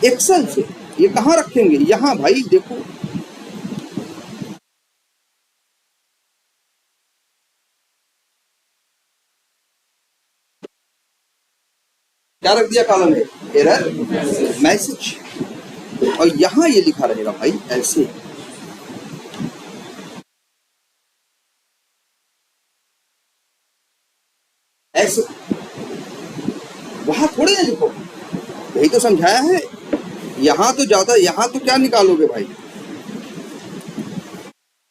एक्सेल से। ये कहाँ रखेंगे, यहाँ भाई देखो क्या रख दिया कॉलम में, एरर मैसेज, और यहाँ ये लिखा रहेगा भाई ऐसे। ऐसे वहां थोड़ी ना लिखो, यही तो समझाया है। यहाँ तो ज्यादा, यहाँ तो क्या निकालोगे भाई,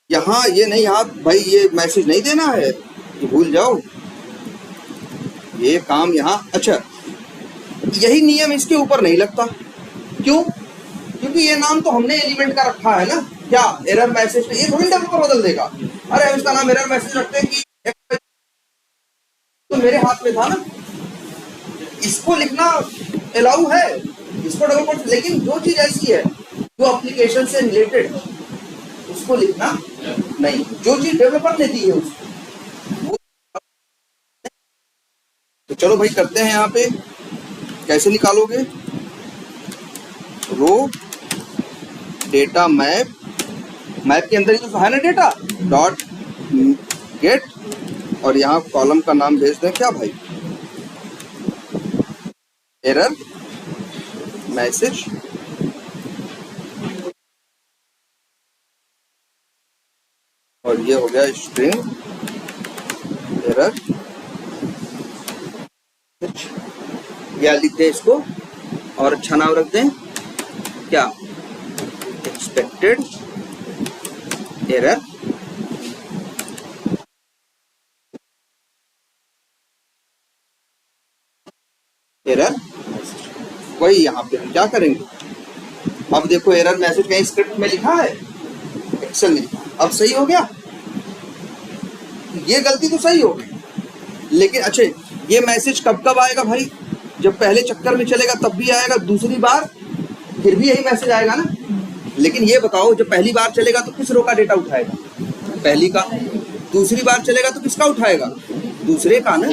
यहाँ ये नहीं, यहाँ भाई ये मैसेज नहीं देना है, ये भूल जाओ ये काम यहाँ। अच्छा यही नियम इसके ऊपर नहीं लगता, क्यों, क्योंकि ये नाम तो हमने एलिमेंट का रखा है ना, क्या एरर मैसेज, ये थोड़ी डेवलपर बदल देगा। अरे उसका नाम एरर मैसेज रखते हैं कि तो मेरे हाथ में था ना, इसको लिखना अलाउ है, इसको डेवलपर, लेकिन जो चीज ऐसी है जो एप्लीकेशन से रिलेटेड है उसको लिखना नहीं, जो चीज डेवलपर ने दी है उसको। तो चलो भाई करते हैं, यहाँ पे कैसे निकालोगे, रो डेटा मैप, मैप के अंदर ही तो है ना डेटा, डॉट गेट, और यहाँ कॉलम का नाम भेज दें क्या भाई, एरर मैसेज, और ये हो गया स्ट्रिंग एरर, या लिख दें इसको और अच्छा नाम रख दें क्या, एक्सपेक्टेड एरर एरर। वही यहाँ पे हम क्या करेंगे, अब देखो एरर मैसेज कहीं स्क्रिप्ट में लिखा है, एक्सेल में लिखा, अब सही हो गया, ये गलती तो सही हो गई, लेकिन अच्छा ये मैसेज कब कब आएगा भाई, जब पहले चक्कर में चलेगा तब भी आएगा, दूसरी बार फिर भी यही मैसेज आएगा ना। लेकिन ये बताओ जब पहली बार चलेगा तो किस रो का डेटा उठाएगा, पहली का, दूसरी बार चलेगा तो किसका उठाएगा, दूसरे का ना।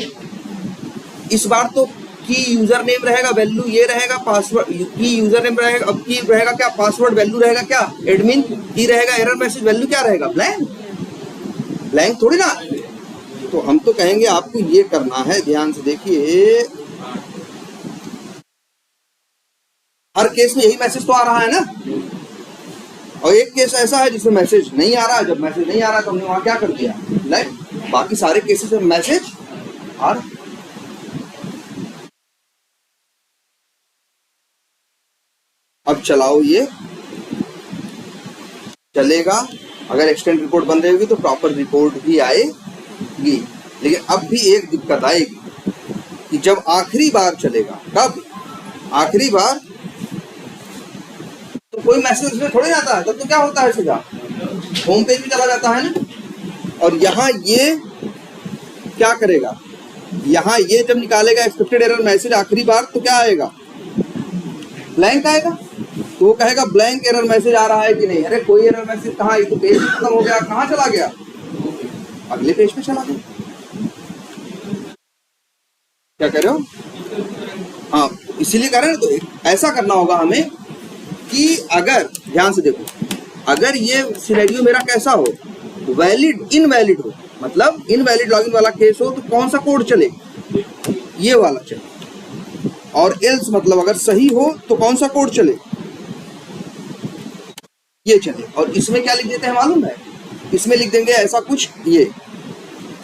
इस बार तो की यूजर नेम रहेगा, वैल्यू ये रहेगा, पासवर्ड की यूजर नेम रहेगा, अब की रहेगा क्या, पासवर्ड वैल्यू रहेगा क्या, एडमिन की रहेगा, एरर मैसेज वैल्यू क्या रहेगा, ब्लैंक। ब्लैंक थोड़ी ना। तो हम तो कहेंगे आपको ये करना है, ध्यान से देखिए, हर केस में यही मैसेज तो आ रहा है ना, और एक केस ऐसा है जिसमें मैसेज नहीं आ रहा है। जब मैसेज नहीं आ रहा है तो हमने वहां क्या कर दिया, ब्लैंक। बाकी सारे केसेस में मैसेज आ रहा। अब चलाओ, ये चलेगा। अगर एक्सटेंड रिपोर्ट बन रही होगी तो प्रॉपर रिपोर्ट भी आएगी। लेकिन अब भी एक दिक्कत आएगी कि जब आखिरी बार चलेगा, कब आखिरी बार, तो कोई मैसेज उसमें थोड़ी आता है, तब तो क्या होता है, सीधा होम पेज भी चला जाता है ना। और यहाँ ये क्या करेगा, यहाँ ये जब निकालेगा एक्सपेक्टेड एरर मैसेज आखिरी बार, तो क्या आएगा, ब्लैंक आएगा। तो वो कहेगा ब्लैंक एरर मैसेज आ रहा है कि नहीं। अरे कोई एरर मैसेज कहाँ, ये तो पेज खत्म हो गया, कहाँ चला गया, अगले पेज पे चला गया। क्या कह रहे हो, हाँ इसीलिए कह रहे हैं। तो ऐसा करना होगा हमें कि अगर ध्यान से देखो, अगर ये सिनेरियो मेरा कैसा हो, वैलिड इनवैलिड हो, मतलब इनवैलिड लॉगिन वाला केस हो, तो कौन सा कोड चले, ये वाला चले। और एल्स मतलब अगर सही हो तो कौन सा कोड चले, ये चले। और इसमें क्या लिख देते हैं मालूम है, इसमें लिख देंगे ऐसा कुछ, ये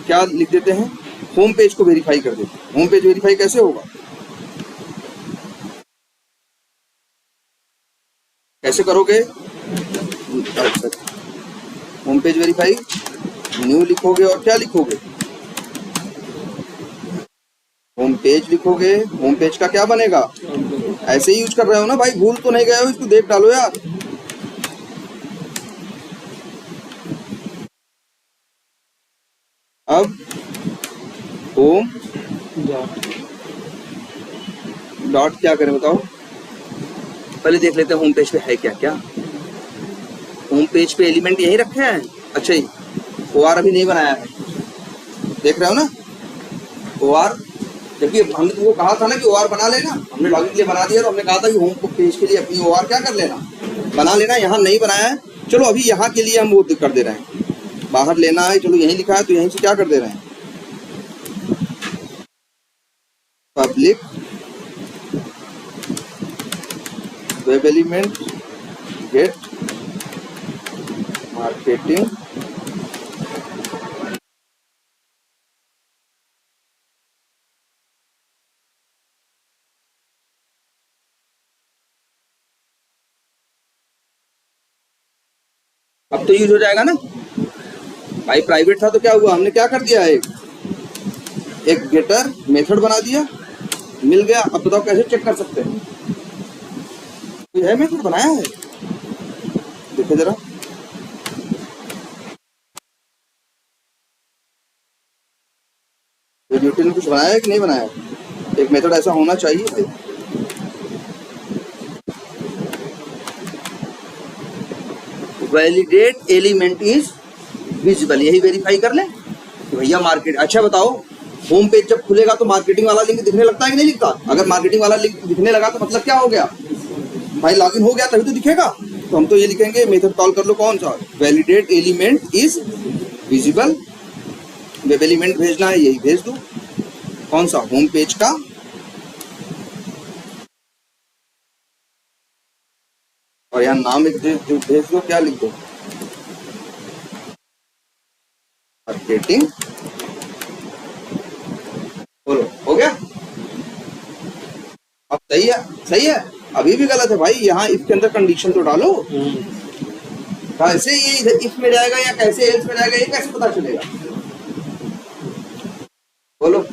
क्या लिख देते हैं, होम पेज को वेरीफाई कर देते हैं। होम पेज वेरीफाई कैसे होगा, कैसे करोगे, होम पेज वेरीफाई न्यू लिखोगे और क्या लिखोगे, होम पेज लिखोगे। होम पेज का क्या बनेगा, ऐसे ही यूज कर रहे हो ना भाई, भूल तो नहीं गए हो, इसको देख डालो यार। अब होम डॉट क्या करें बताओ, पहले देख लेते हैं होम पेज पे है क्या क्या। होम पेज पे एलिमेंट यही रखे हैं, अच्छा ही ओआर अभी नहीं बनाया है, देख रहे हो ना ओआर। जबकि हमने तुमको कहा था ना कि ओआर बना लेना, हमने लॉगिन के लिए बना दिया, तो हमने कहा था कि होम पेज के लिए अपनी ओआर क्या कर लेना, बना लेना। यहाँ नहीं बनाया है, चलो अभी यहाँ के लिए हम वो कर दे रहे हैं, बाहर लेना है, चलो यहीं लिखा है तो यहीं से क्या कर दे रहे हैं, public web element get marketing अब तो यूज हो जाएगा ना भाई। प्राइवेट था तो क्या हुआ, हमने क्या कर दिया, एक गेटर मेथड बना दिया, मिल गया। अब बताओ कैसे चेक कर सकते हैं, कोई है मेथड बनाया है, देखो जरा, ड्यूटी ने कुछ बनाया है कि नहीं बनाया, एक मेथड ऐसा होना चाहिए भाई। वैलिडेट एलिमेंट इज विजिबल, यही वेरीफाई कर ले कि भैया मार्केट। अच्छा बताओ, होम पेज जब खुलेगा तो मार्केटिंग वाला लिंक दिखने लगता है कि नहीं दिखता, अगर मार्केटिंग वाला लिंक दिखने लगा तो मतलब क्या हो गया भाई, लॉगिन हो गया तभी तो दिखेगा। तो हम तो ये लिखेंगे, मेथड कॉल कर लो कौन सा, validate element is visible. Web element भेजना है, यही भेज दो, कौन सा, होम पेज का। और यहाँ नाम एक भेज दो, क्या लिख दो, मार्केटिंग। बोलो हो गया, अब सही है, सही है। अभी भी गलत है भाई, यहाँ इफ के अंदर कंडीशन तो डालो, कैसे ये इधर इफ में जाएगा या कैसे एल्स में जाएगा, ये कैसे पता चलेगा, बोलो।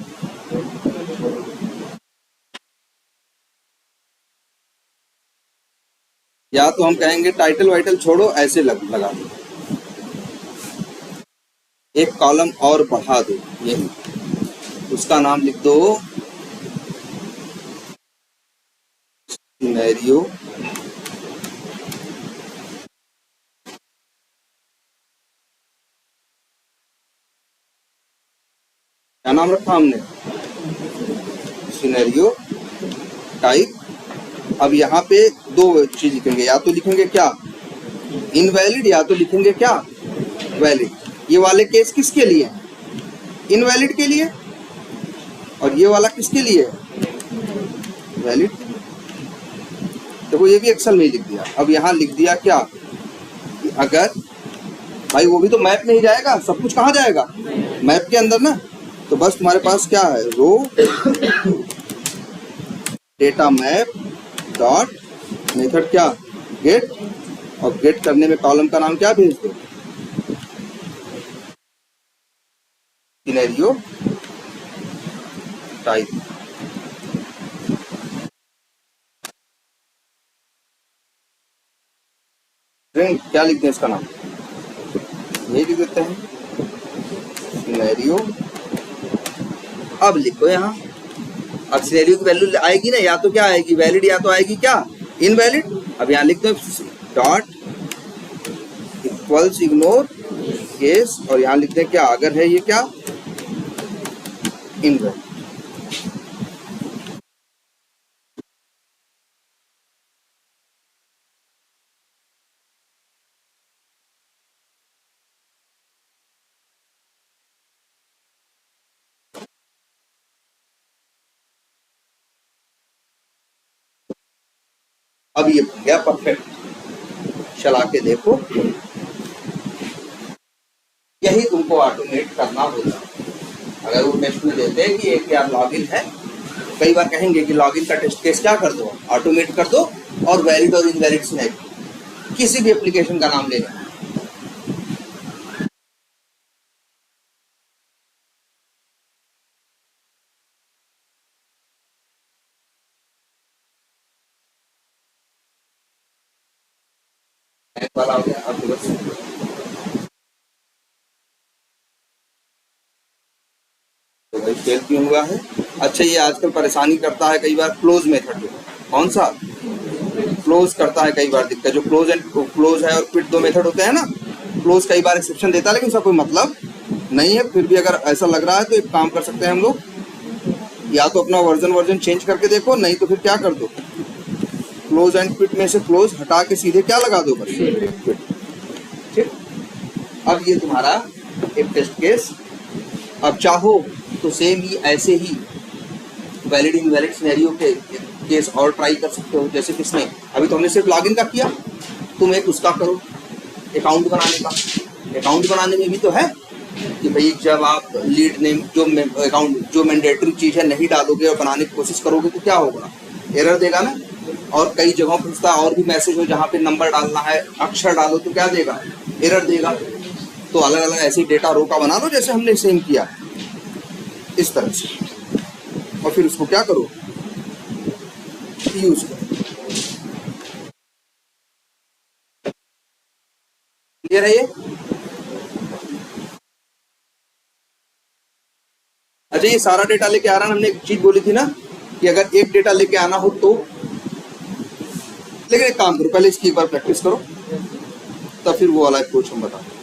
या तो हम कहेंगे टाइटल वाइटल छोड़ो, ऐसे लगा दो, एक कॉलम और बढ़ा दो, ये उसका नाम लिख दो सिनेरियो क्या नाम रखा हमने, सिनेरियो टाइप। अब यहाँ पे दो चीज लिखेंगे, या तो लिखेंगे क्या इनवैलिड, या तो लिखेंगे क्या वैलिड। ये वाले केस किसके लिए हैं? इनवैलिड के लिए। और ये वाला किसके लिए है? वैलिड। देखो ये भी एक्सेल में ही लिख दिया। अब यहाँ लिख दिया क्या, अगर भाई वो भी तो मैप में ही जाएगा, सब कुछ कहाँ जाएगा? मैप के अंदर ना। तो बस तुम्हारे पास क्या है, रो डेटा मैप डॉट मेथड क्या गेट, और गेट करने में कॉलम का नाम क्या भेज दो, सिनेरियो टाइप। क्या लिखते हैं इसका नाम, ये लिख देते हैं सिनेरियो। अब लिखो यहाँ, अब सिनेरियो की वैल्यू आएगी ना, या तो क्या आएगी वैलिड, या तो आएगी क्या इनवैलिड। अब यहाँ लिख दो डॉट इक्वल्स इग्नोर केस, और यहाँ लिखते हैं क्या, अगर है ये क्या इनवैलिड। अब ये बन गया परफेक्ट, चला के देखो। यही तुमको ऑटोमेट करना होगा। अगर वो टेस्ट में देते हैं कि एक क्या लॉगिन है, कई बार कहेंगे कि लॉगिन का टेस्ट केस क्या कर दो, ऑटोमेट कर दो, और वैलिड और इनवैलिड सिनेरियो किसी भी एप्लीकेशन का नाम लेना। वाला हो गया। अब तो भाई फेल क्यों हुआ है? अच्छा, ये आजकल परेशानी करता है कई बार क्लोज मेथड। कौन सा क्लोज करता है कई बार दिक्कत, जो क्लोज है और क्विट दो मेथड होते हैं ना। क्लोज कई बार एक्सेप्शन देता है, लेकिन उसका कोई मतलब नहीं है। फिर भी अगर ऐसा लग रहा है तो एक काम कर सकते हैं हम लोग, या तो अपना वर्जन चेंज करके देखो, नहीं तो फिर क्या कर दो, क्लोज एंड क्विट में से क्लोज हटा के सीधे क्या लगा दो, क्विट। ठीक, अब ये तुम्हारा एक टेस्ट केस। अब चाहो तो सेम ही ऐसे ही वैलिड इनवैलिड सिनेरियो के केस और ट्राई कर सकते हो। जैसे किसने, अभी तो हमने सिर्फ लॉगिन का किया, तुम एक उसका करो अकाउंट बनाने का। अकाउंट बनाने में भी तो है कि भाई जब आप लीड नेम जो अकाउंट जो मैंडेटरी चीज़ है नहीं डालोगे और बनाने की कोशिश करोगे तो क्या होगा, एरर देगा ना। और कई जगहों पर पूछता और भी मैसेज हो जहाँ पे नंबर डालना है, अक्षर डालो तो क्या देगा, एरर देगा। तो अलग अलग ऐसी डेटा रो का बना लो जैसे हमने सेम किया इस तरह से, और फिर उसको क्या करो, यूज करो। क्लियर है ये? अच्छा, ये सारा डेटा लेके आ रहा है। हमने एक चीज बोली थी ना कि अगर एक डेटा लेके आना हो तो, लेकिन एक काम करो, पहले इसकी एक बार प्रैक्टिस करो, तब फिर वो वाला अप्रोच हम बताओ।